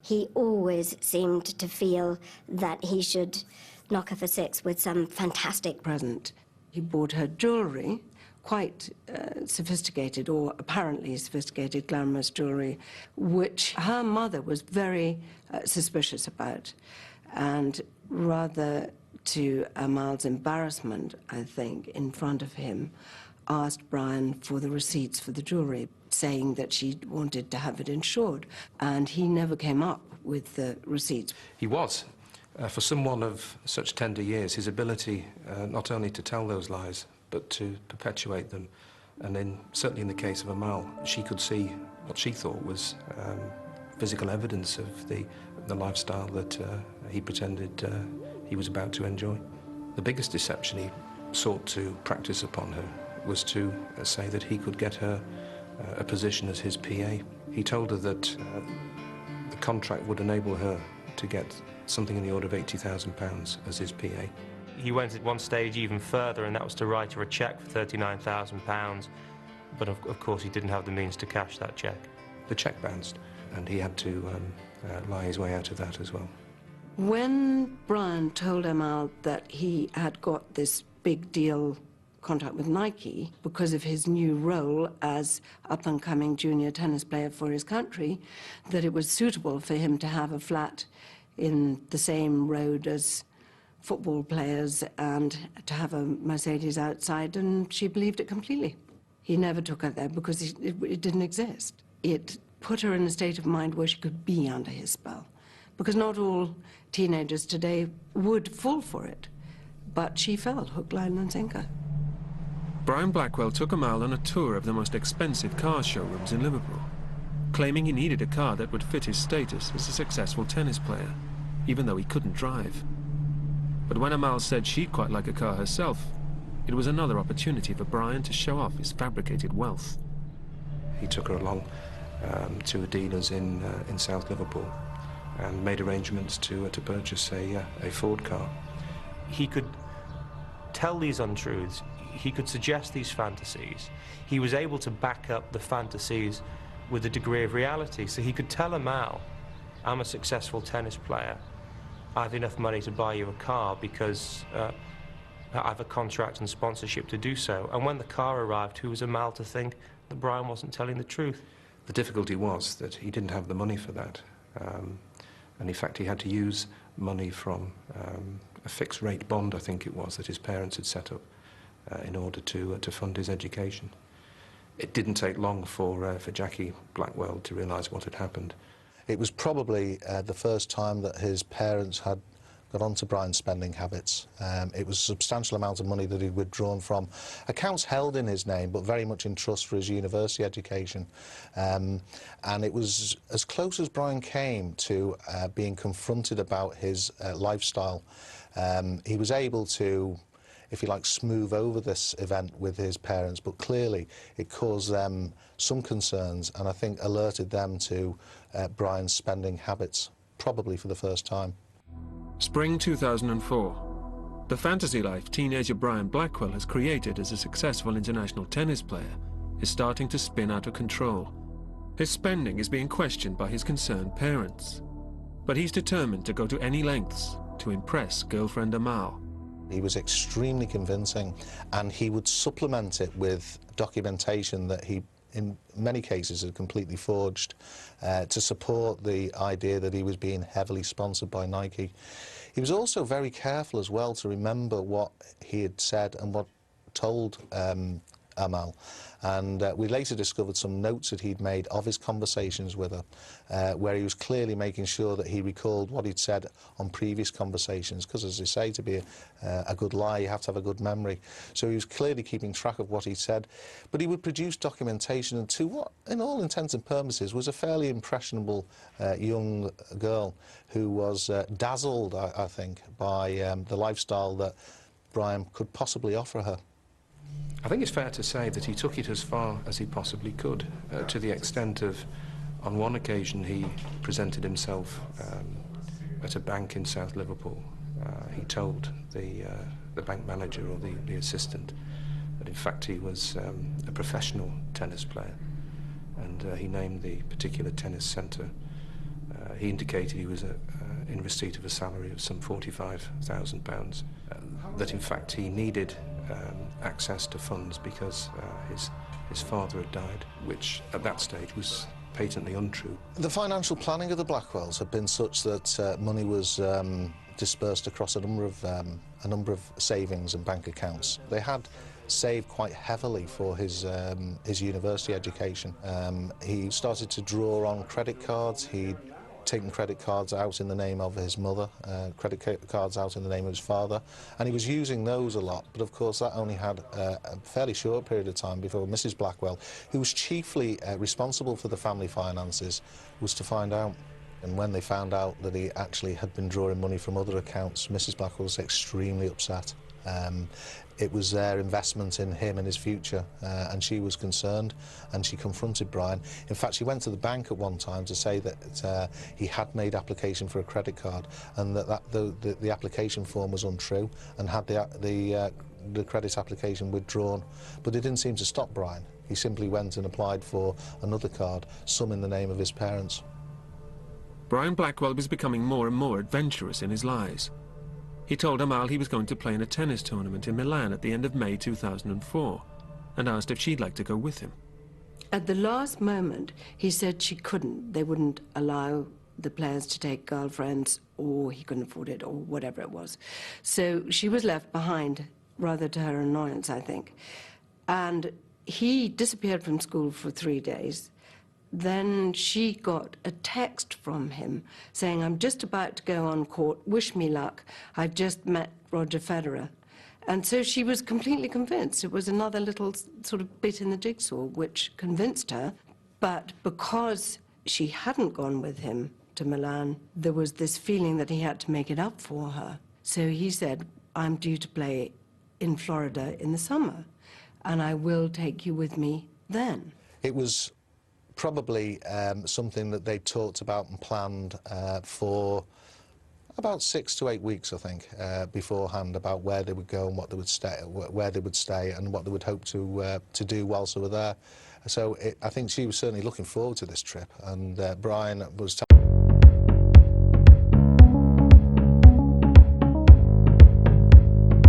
He always seemed to feel that he should knock her for six with some fantastic present. He bought her jewellery, quite sophisticated, or apparently sophisticated, glamorous jewellery, which her mother was very suspicious about. And rather to Amal's embarrassment, I think, in front of him, asked Brian for the receipts for the jewellery, saying that she wanted to have it insured. And he never came up with the receipts. He was. For someone of such tender years, his ability not only to tell those lies, but to perpetuate them. And certainly in the case of Amal, she could see what she thought was physical evidence of the lifestyle that he pretended he was about to enjoy. The biggest deception he sought to practice upon her was to say that he could get her a position as his PA. He told her that the contract would enable her to get something in the order of £80,000 as his PA. He went at one stage even further, and that was to write her a cheque for £39,000, but of course he didn't have the means to cash that cheque. The cheque bounced, and he had to lie his way out of that as well. When Brian told Amal that he had got this big deal contract with Nike because of his new role as up-and-coming junior tennis player for his country, that it was suitable for him to have a flat in the same road as football players and to have a Mercedes outside, and she believed it completely. He never took her there because it didn't exist. It put her in a state of mind where she could be under his spell, because not all teenagers today would fall for it, but she fell hook, line and sinker. Brian Blackwell took Amal on a tour of the most expensive car showrooms in Liverpool, claiming he needed a car that would fit his status as a successful tennis player, even though he couldn't drive. But when Amal said she'd quite like a car herself, it was another opportunity for Brian to show off his fabricated wealth. He took her along to dealers in South Liverpool and made arrangements to purchase a Ford car. He could tell these untruths, he could suggest these fantasies. He was able to back up the fantasies with a degree of reality. So he could tell Amal, I'm a successful tennis player, I have enough money to buy you a car because I have a contract and sponsorship to do so. And when the car arrived, who was Amal to think that Brian wasn't telling the truth? The difficulty was that he didn't have the money for that. And in fact, he had to use money from a fixed rate bond, I think it was, that his parents had set up in order to fund his education. It didn't take long for Jackie Blackwell to realise what had happened. It was probably the first time that his parents had got onto Brian's spending habits. It was a substantial amount of money that he'd withdrawn from accounts held in his name, but very much in trust for his university education. And it was as close as Brian came to being confronted about his lifestyle. He was able to, if you like, smooth over this event with his parents, but clearly it caused them some concerns and I think alerted them to Brian's spending habits, probably for the first time. Spring 2004. The fantasy life teenager Brian Blackwell has created as a successful international tennis player is starting to spin out of control. His spending is being questioned by his concerned parents, but he's determined to go to any lengths to impress girlfriend Amal. He was extremely convincing, and he would supplement it with documentation that he, in many cases, had completely forged to support the idea that he was being heavily sponsored by Nike. He was also very careful as well to remember what he had said and what told Amal. And we later discovered some notes that he'd made of his conversations with her, where he was clearly making sure that he recalled what he'd said on previous conversations, because, as they say, to be a good liar, you have to have a good memory. So he was clearly keeping track of what he said, but he would produce documentation to what, in all intents and purposes, was a fairly impressionable young girl who was dazzled, I think, by the lifestyle that Brian could possibly offer her. I think it's fair to say that he took it as far as he possibly could, to the extent of, on one occasion, he presented himself at a bank in South Liverpool. He told the bank manager or the assistant that, in fact, he was a professional tennis player, and he named the particular tennis centre He indicated he was in receipt of a salary of some £45,000, that in fact he needed access to funds because his father had died, which at that stage was patently untrue. The financial planning of the Blackwells had been such that money was dispersed across a number of savings and bank accounts. They had saved quite heavily for his university education. He started to draw on credit cards. He'd taken credit cards out in the name of his mother, credit cards out in the name of his father, and he was using those a lot. But of course that only had a fairly short period of time before Mrs. Blackwell, who was chiefly responsible for the family finances, was to find out. And when they found out that he actually had been drawing money from other accounts, Mrs. Blackwell was extremely upset. It was their investment in him and his future, and she was concerned, and she confronted Brian. In fact, she went to the bank at one time to say that he had made application for a credit card, and that the application form was untrue, and had the credit application withdrawn. But it didn't seem to stop Brian. He simply went and applied for another card, some in the name of his parents. Brian Blackwell was becoming more and more adventurous in his lies. He told Amal he was going to play in a tennis tournament in Milan at the end of May 2004, and asked if she'd like to go with him. At the last moment, he said she couldn't. They wouldn't allow the players to take girlfriends, or he couldn't afford it, or whatever it was. So she was left behind, rather to her annoyance, I think. And he disappeared from school for 3 days. Then she got a text from him saying, "I'm just about to go on court, wish me luck, I've just met Roger Federer." And so she was completely convinced. It was another little sort of bit in the jigsaw which convinced her. But because she hadn't gone with him to Milan, there was this feeling that he had to make it up for her. So he said, "I'm due to play in Florida in the summer, and I will take you with me then." It was probably something that they talked about and planned for about 6 to 8 weeks, I think, beforehand, about where they would go and what they would stay, where they would stay, and what they would hope to do whilst they were there. So I think she was certainly looking forward to this trip, and Brian was